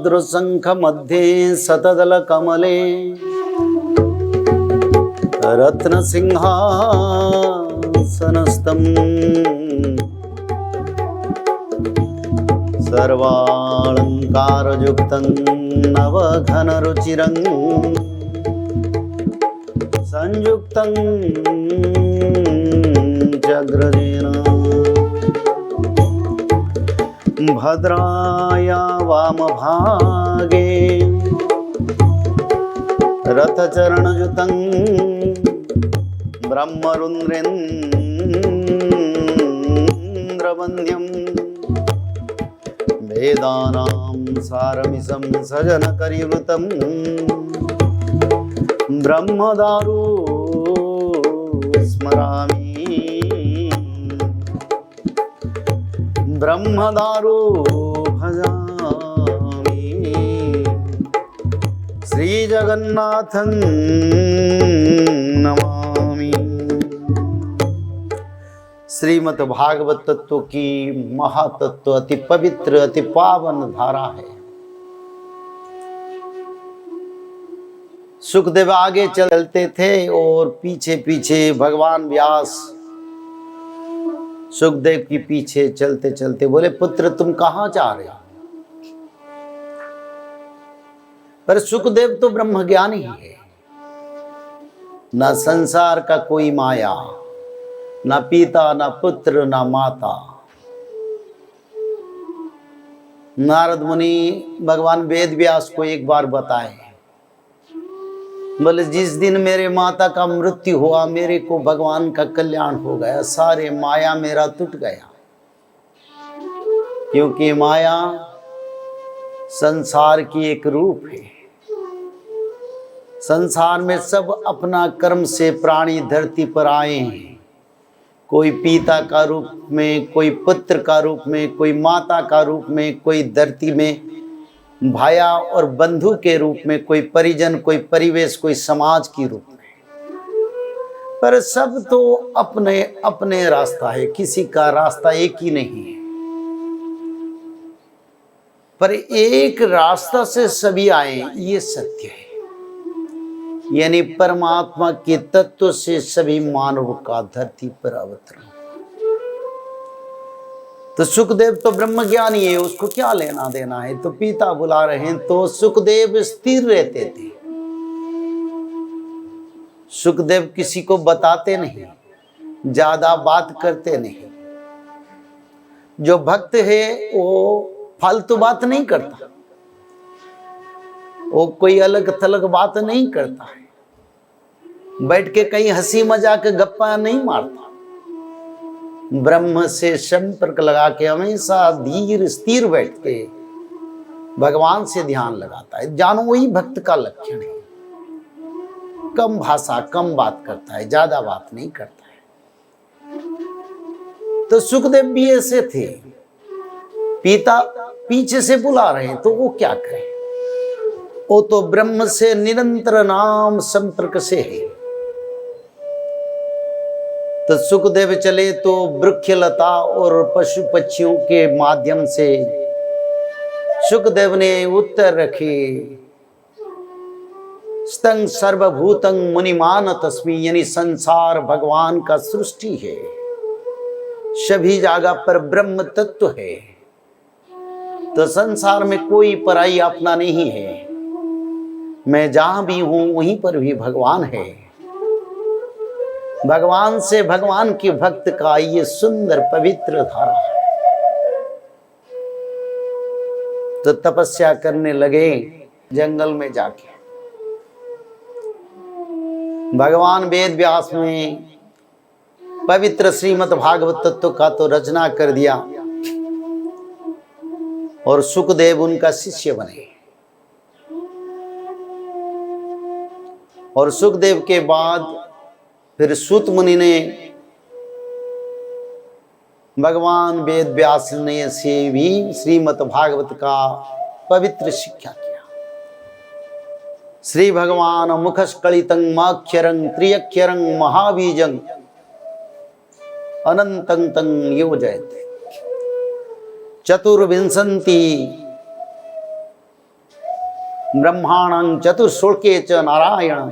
वज्रशंख मध्ये शतदल कमले रत्नसिंहासनस्थम् सर्वालंकारयुक्तं नवघनरुचिरं संयुक्तं जग्रजेन भद्राया वामभागे रथचरणयुतं ब्रह्मरुद्रेन्द्रवन्द्यं वेदानां सारमिसं सजनकरिवृतं ब्रह्मदारु स्मरामि ब्रह्मदारु भजामि श्रीजगन्नाथं नमामि। श्रीमद् भागवत तत्व की महातत्व अति पवित्र अति पावन धारा है। सुखदेव आगे चलते थे और पीछे पीछे भगवान व्यास सुखदेव के पीछे चलते चलते बोले, पुत्र तुम कहां जा रहे हो? पर सुखदेव तो ब्रह्मज्ञानी है, न संसार का कोई माया, न पिता न पुत्र न माता। नारद मुनि भगवान वेद व्यास को एक बार बताए, बोले जिस दिन मेरे माता का मृत्यु हुआ मेरे को भगवान का कल्याण हो गया, सारे माया मेरा टूट गया। क्योंकि माया संसार की एक रूप है। संसार में सब अपना कर्म से प्राणी धरती पर आए हैं, कोई पिता का रूप में, कोई पुत्र का रूप में, कोई माता का रूप में, कोई धरती में भाया और बंधु के रूप में, कोई परिजन, कोई परिवेश, कोई समाज की रूप में। पर सब तो अपने अपने रास्ता है, किसी का रास्ता एक ही नहीं है। पर एक रास्ता से सभी आए, ये सत्य है। यानी परमात्मा के तत्व से सभी मानव का धरती पर अवतरण। तो सुखदेव तो ब्रह्मज्ञानी है, उसको क्या लेना देना है। तो पिता बुला रहे हैं तो सुखदेव स्थिर रहते थे। सुखदेव किसी को बताते नहीं, ज्यादा बात करते नहीं। जो भक्त है वो फालतू बात नहीं करता, वो कोई अलग थलग बात नहीं करता है, बैठ के कहीं हंसी मजाक गप्पा नहीं मारता। ब्रह्म से संपर्क लगा के हमेशा धीर स्थिर बैठ के भगवान से ध्यान लगाता है। जानो वही भक्त का लक्षण है। कम भाषा, कम बात करता है, ज्यादा बात नहीं करता है। तो सुखदेव भी ऐसे थे। पिता पीछे से बुला रहे हैं तो वो क्या करें, वो तो ब्रह्म से निरंतर नाम संपर्क से है। तो सुखदेव चले तो वृक्षलता और पशु पक्षियों के माध्यम से सुखदेव ने उत्तर रखे, स्तंग सर्वभूतं मुनिमान तस्मी, यानी संसार भगवान का सृष्टि है, सभी जगह पर ब्रह्म तत्व है। तो संसार में कोई पराई अपना नहीं है। मैं जहां भी हूं वहीं पर भी भगवान है। भगवान से भगवान के भक्त का ये सुंदर पवित्र धारा है। तो तपस्या करने लगे जंगल में जाके। भगवान वेद व्यास में पवित्र श्रीमद् भागवत तत्व का तो रचना कर दिया और सुखदेव उनका शिष्य बने। और सुखदेव के बाद फिर सूत मुनि ने भगवान वेद व्यास ने से भी श्रीमद् भागवत का पवित्र शिक्षा किया। श्री भगवान मुखस्कलितं माक्षरं त्रियक्षरं महाबीजं अनंतं तं योजयते चतुर्विंशति ब्रह्माणं चतुर्शुल्के च नारायण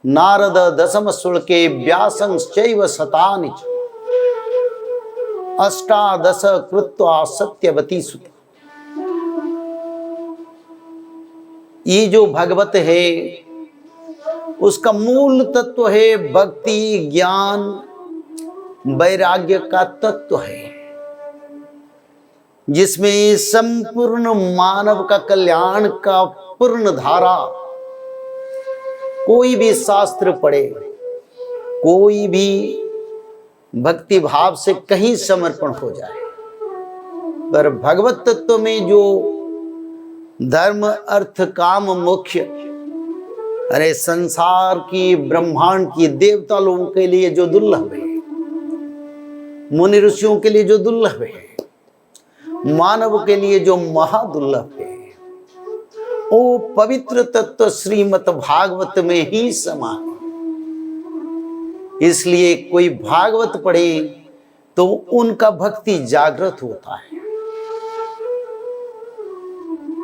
नारद दशम शुल्के व्यासं चैव शतानि च अष्टादश कृत्वा सत्यवती सुत। ये जो भगवत है उसका मूल तत्व है भक्ति, ज्ञान, वैराग्य का तत्व है, जिसमें संपूर्ण मानव का कल्याण का पूर्ण धारा, कोई भी शास्त्र पढ़े, कोई भी भक्ति भाव से कहीं समर्पण हो जाए, पर भगवत तत्व में जो धर्म अर्थ काम मोक्ष, अरे संसार की ब्रह्मांड की देवता लोगों के लिए जो दुर्लभ है, मुनि ऋषियों के लिए जो दुर्लभ है, मानव के लिए जो महादुर्लभ है, वो पवित्र तत्व श्रीमद् भागवत में ही समा है। इसलिए कोई भागवत पढ़े तो उनका भक्ति जागृत होता है।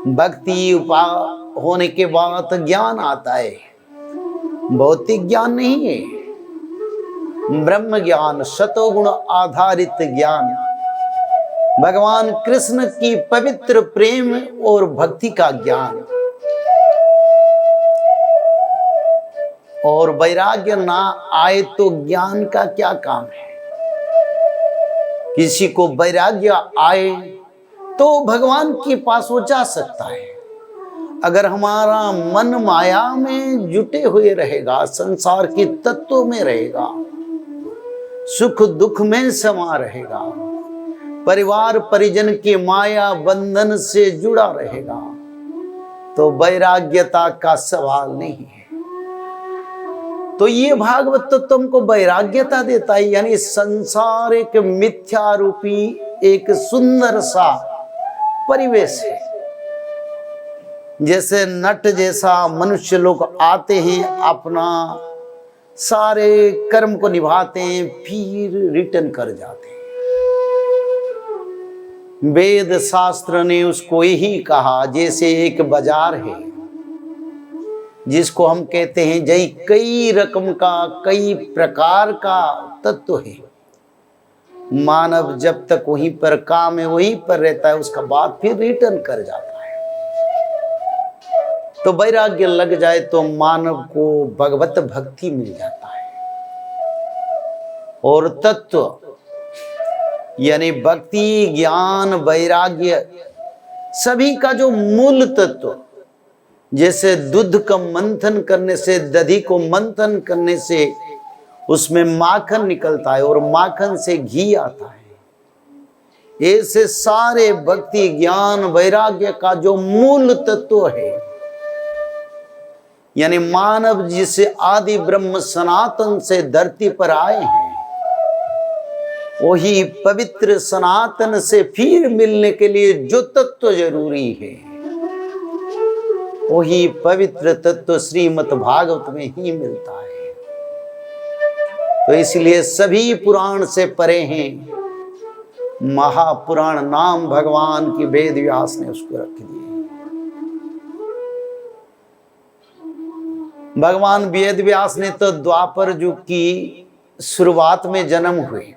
भक्ति होने के बाद ज्ञान आता है, भौतिक ज्ञान नहीं है, ब्रह्म ज्ञान, शतोगुण आधारित ज्ञान, भगवान कृष्ण की पवित्र प्रेम और भक्ति का ज्ञान। और वैराग्य ना आए तो ज्ञान का क्या काम है। किसी को वैराग्य आए तो भगवान के पास वो जा सकता है। अगर हमारा मन माया में जुटे हुए रहेगा, संसार के तत्वों में रहेगा, सुख दुख में समा रहेगा, परिवार परिजन के माया बंधन से जुड़ा रहेगा, तो वैराग्यता का सवाल नहीं है। तो ये भागवत तो तुमको वैराग्यता देता है, यानी संसार एक मिथ्या रूपी एक सुंदर सा परिवेश है। जैसे नट जैसा मनुष्य लोग आते हैं, अपना सारे कर्म को निभाते हैं, फिर रिटर्न कर जाते हैं। वेद शास्त्र ने उसको यही कहा, जैसे एक बाजार है जिसको हम कहते हैं जय, कई रकम का, कई प्रकार का तत्व है। मानव जब तक वहीं पर काम है, वहीं पर रहता है, उसका बाद फिर रिटर्न कर जाता है। तो वैराग्य लग जाए तो मानव को भगवत भक्ति मिल जाता है। और तत्व यानी भक्ति, ज्ञान, वैराग्य, सभी का जो मूल तत्व, जैसे दूध का मंथन करने से, दही को मंथन करने से उसमें माखन निकलता है और माखन से घी आता है, ऐसे सारे भक्ति, ज्ञान, वैराग्य का जो मूल तत्व है, यानी मानव जिसे आदि ब्रह्म सनातन से धरती पर आए हैं, वही पवित्र सनातन से फिर मिलने के लिए जो तत्व जरूरी है, वही पवित्र तत्व श्रीमद् भागवत में ही मिलता है। तो इसलिए सभी पुराण से परे हैं। महापुराण नाम भगवान की वेद व्यास ने उसको रख दिए। भगवान वेद व्यास ने तो द्वापर युग की शुरुआत में जन्म हुए,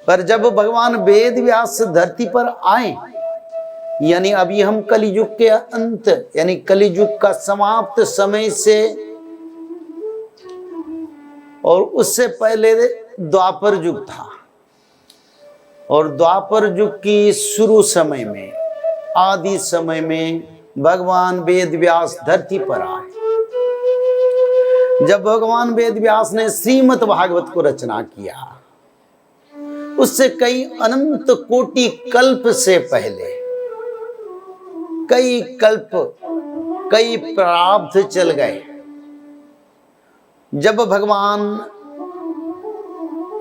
पर जब भगवान वेद व्यास धरती पर आए, यानी अभी हम कलियुग के अंत, यानी कलियुग का समाप्त समय से, और उससे पहले द्वापर युग था, और द्वापर युग की शुरू समय में, आदि समय में भगवान वेद व्यास धरती पर आए। जब भगवान वेद व्यास ने श्रीमद् भागवत को रचना किया, उससे कई अनंत कोटि कल्प से पहले, कई कल्प, कई प्रारब्ध चल गए, जब भगवान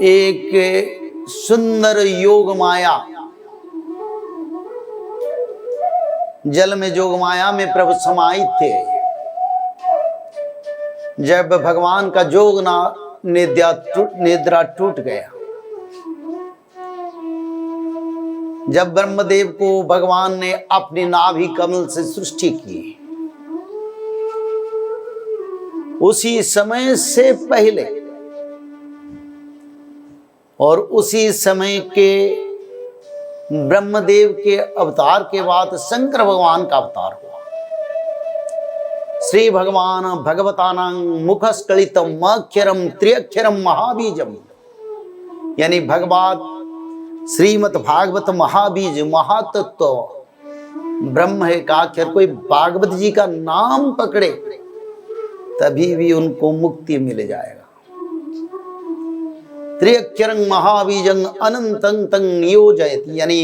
एक सुंदर योग माया, जल में जोग माया में प्रभु समाहित थे, जब भगवान का जोग निद्रा टूट गया, जब ब्रह्मदेव को भगवान ने अपनी नाभि कमल से सृष्टि की, उसी समय से पहले और उसी समय के ब्रह्मदेव के अवतार के बाद शंकर भगवान का अवतार हुआ। श्री भगवान भगवतानां मुखस्कलितम अक्षरम त्र्यक्षरम महाबीजम, यानी भगवत श्रीमद् भागवत महाबीज महातत्व ब्रह्म है का अक्षर। कोई भागवत जी का नाम पकड़े तभी भी उनको मुक्ति मिल जाएगा। त्र्यक्षरं महाबीजं अनंतं तं नियोजयति, यानी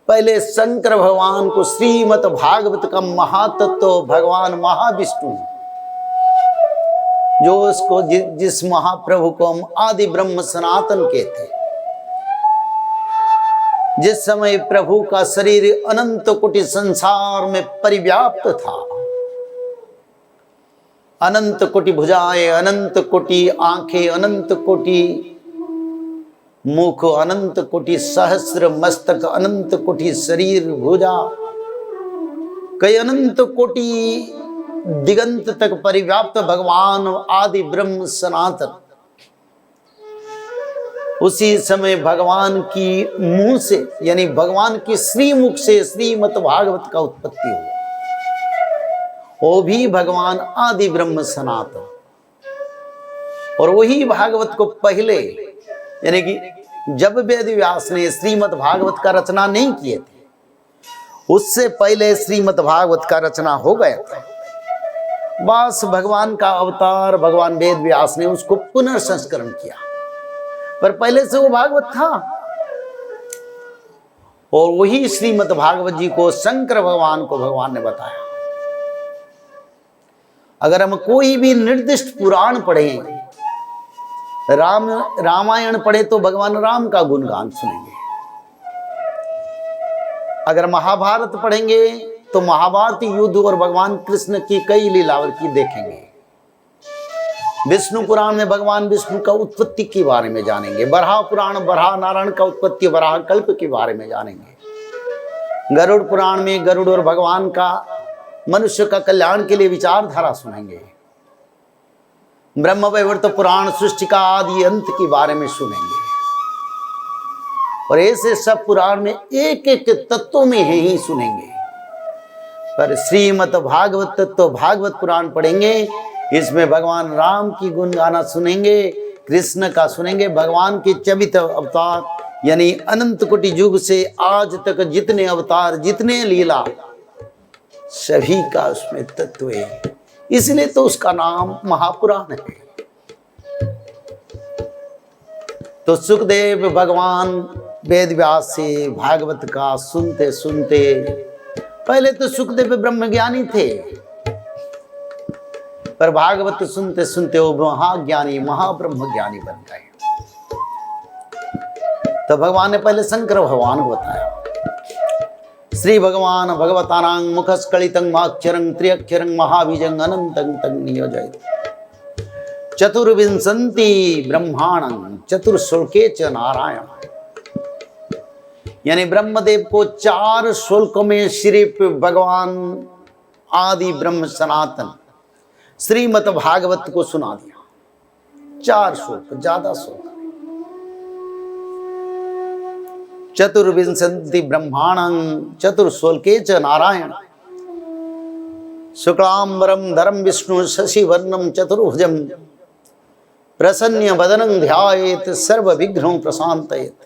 पहले शंकर भगवान को श्रीमद् भागवत का महातत्व भगवान महाविष्णु, जो उसको जिस महाप्रभु को हम आदि ब्रह्म सनातन कहते, जिस समय प्रभु का शरीर अनंत कोटि संसार में परिव्याप्त था, अनंत कोटि भुजाएं, अनंत कोटि आंखें, अनंत कोटि मुख, अनंत कोटि सहस्र मस्तक, अनंत कोटि शरीर भुजा, कई अनंत कोटि दिगंत तक परिव्याप्त भगवान आदि ब्रह्म सनातन। उसी समय भगवान की मुंह से, यानी भगवान की श्रीमुख से श्रीमद् भागवत का उत्पत्ति हुआ। वो भी भगवान आदि ब्रह्म सनातन। और वही भागवत को पहले, यानी कि जब वेद व्यास ने श्रीमद् भागवत का रचना नहीं किए थे, उससे पहले श्रीमद् भागवत का रचना हो गया था। बस भगवान का अवतार भगवान वेद व्यास ने उसको पुनर्संस्करण किया, पर पहले से वो भागवत था। और वही श्रीमद् भागवत जी को शंकर भगवान को भगवान ने बताया। अगर हम कोई भी निर्दिष्ट पुराण पढ़ें, रामायण पढ़े तो भगवान राम का गुणगान सुनेंगे। अगर महाभारत पढ़ेंगे तो महाभारत युद्ध और भगवान कृष्ण की कई लीलावर की देखेंगे। विष्णु पुराण में भगवान विष्णु का उत्पत्ति के बारे में जानेंगे। बराह पुराण बराह नारायण का उत्पत्ति बराह कल्प के बारे में जानेंगे। गरुड़ पुराण में गरुड़ और भगवान का मनुष्य का कल्याण के लिए विचारधारा सुनेंगे। ब्रह्म वैवर्त पुराण सृष्टि का आदि अंत के बारे में सुनेंगे। और ऐसे सब पुराण में एक एक तत्वों में ही सुनेंगे। पर श्रीमद् भागवत तत्व भागवत पुराण पढ़ेंगे, इसमें भगवान राम की गुण गाना सुनेंगे, कृष्ण का सुनेंगे, भगवान के 24 अवतार, यानी अनंत कोटि युग से आज तक जितने अवतार जितने लीला सभी का उसमें तत्व है। इसलिए तो उसका नाम महापुराण है। तो सुखदेव भगवान वेद व्यास से भागवत का सुनते सुनते, पहले तो सुखदेव ब्रह्मज्ञानी थे, पर भागवत सुनते सुनते वो महाज्ञानी महाब्रह्म ज्ञानी बन गए। तो भगवान ने पहले शंकर भगवान को बताया। श्री भगवान भगवतानां मुखस्कलितं अक्षरं त्र्यक्षरं महाबीजं अनंतं तं नियोजयति। चतुर्विंशति ब्रह्माणं चतुर्श्लोके च नारायण, यानी ब्रह्मदेव को 4 श्लोकों में सिर्फ भगवान आदि ब्रह्म सनातन श्रीमद् भागवत को सुना दिया। 4 श्लोक, ज्यादा श्लोक। चतुर्विंशति ब्रह्माणं चतुर्श्लोके च नारायण, शुक्लांबरं धरम विष्णु शशिवर्णं चतुर्भुजं, प्रसन्न वदनं ध्यायेत सर्व विघ्नों प्रशांतयेत।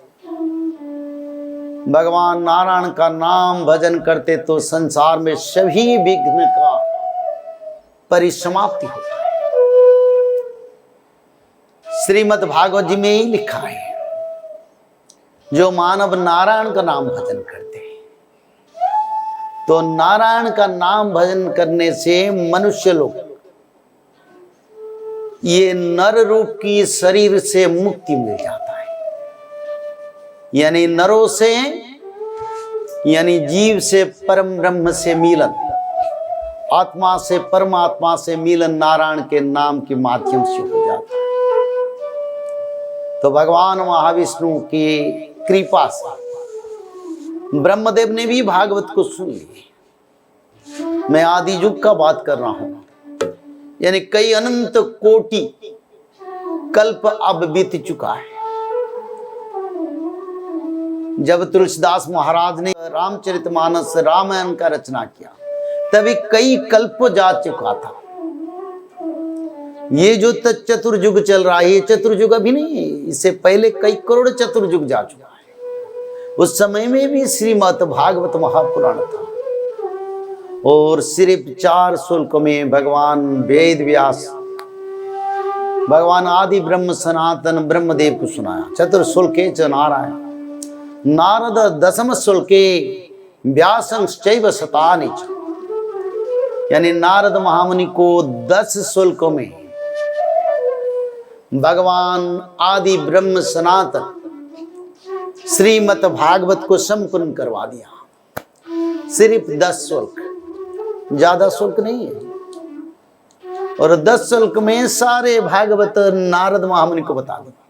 भगवान नारायण का नाम भजन करते तो संसार में सभी विघ्न का परिसमाप्ति होता है। श्रीमद् भागवत जी में ही लिखा है, जो मानव नारायण का नाम भजन करते हैं, तो नारायण का नाम भजन करने से मनुष्य लोग ये नर रूप की शरीर से मुक्ति मिल जाता है। यानी नरों से, यानी जीव से परम ब्रह्म से मिलन, आत्मा से परमात्मा से मिलन नारायण के नाम के माध्यम से हो जाता है। तो भगवान महाविष्णु की कृपा से ब्रह्मदेव ने भी भागवत को सुन लिया। मैं आदि युग का बात कर रहा हूं, यानी कई अनंत कोटि कल्प अब बीत चुका है। जब तुलसीदास महाराज ने रामचरितमानस रामायण का रचना किया तभी कई कल्प जा चुका था। ये जो चतुर्युग चल रहा है, ये चतुर्युग अभी नहीं है, इससे पहले कई करोड़ चतुर्युग जा चुका है। उस समय में भी श्रीमद् भागवत महापुराण था और सिर्फ 4 श्लोक में भगवान वेद व्यास भगवान आदि ब्रह्म सनातन ब्रह्मदेव को सुनाया। चतुर्श्लोके च नारायण नारद दशम श्लोके व्यासंश्चैव शतानि च, यानी नारद महामुनि को 10 श्लोकों में भगवान आदि ब्रह्म सनातन श्रीमद् भागवत को संपूर्ण करवा दिया। सिर्फ 10 श्लोक, ज्यादा श्लोक नहीं है। और 10 श्लोक में सारे भागवत नारद महामुनि को बता दिया,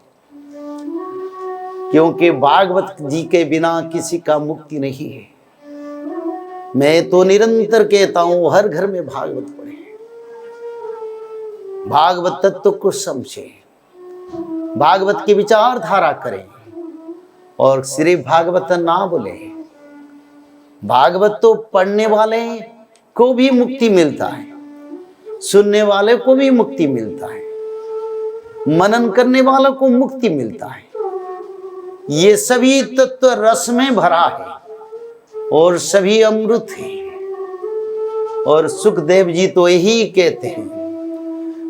क्योंकि भागवत जी के बिना किसी का मुक्ति नहीं है। मैं तो निरंतर कहता हूं हर घर में भागवत पढ़े, भागवत तत्व को समझे, भागवत की विचारधारा करें और सिर्फ भागवत ना बोले। भागवत तो पढ़ने वाले को भी मुक्ति मिलता है, सुनने वाले को भी मुक्ति मिलता है, मनन करने वालों को मुक्ति मिलता है। ये सभी तत्व रस में भरा है और सभी अमृत है। और सुखदेव जी तो यही कहते हैं,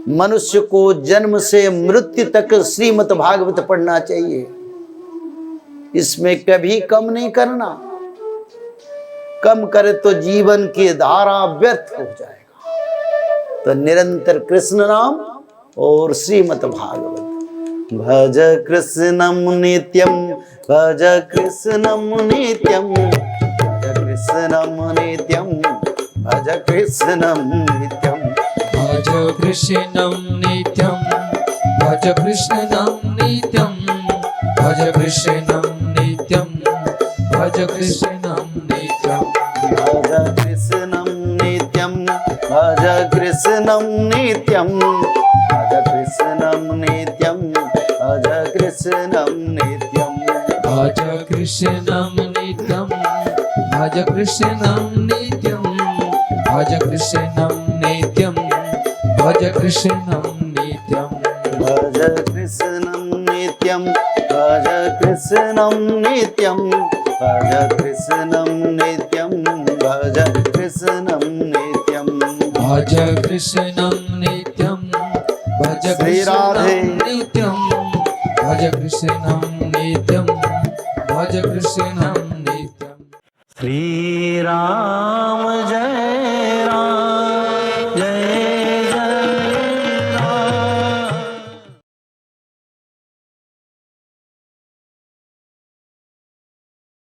मनुष्य को जन्म से मृत्यु तक श्रीमद् भागवत पढ़ना चाहिए, इसमें कभी कम नहीं करना। कम करे तो जीवन की धारा व्यर्थ हो जाएगा। तो निरंतर कृष्ण नाम और श्रीमद् भागवत। भज कृष्णम नित्यम, भज कृष्णम नित्यम, भज कृष्णम नित्यम, भज कृष्णम नित्यम, भज कृष्णं नित्यं, भज कृष्णं नित्यं, भज कृष्णं नित्यं, भज कृष्णं नित्यं, भज कृष्णं नित्यं, भज कृष्णं नित्यं, भज कृष्णं नित्यं, भज कृष्णं नित्यं, भज कृष्णं नित्यं, भज कृष्णं नित्यं, भज कृष्णं नित्यं, भज कृष्णं नित्यं, भज कृष्णं नित्यं, भज कृष्णं नित्यं, भज कृष्णं नित्यं, भज कृष्णं नित्यं, भज कृष्णं नित्यं, भज श्री राधे कृष्णं नित्यं, भज कृष्णं नित्यं, भज कृष्णं नित्यं। श्री राम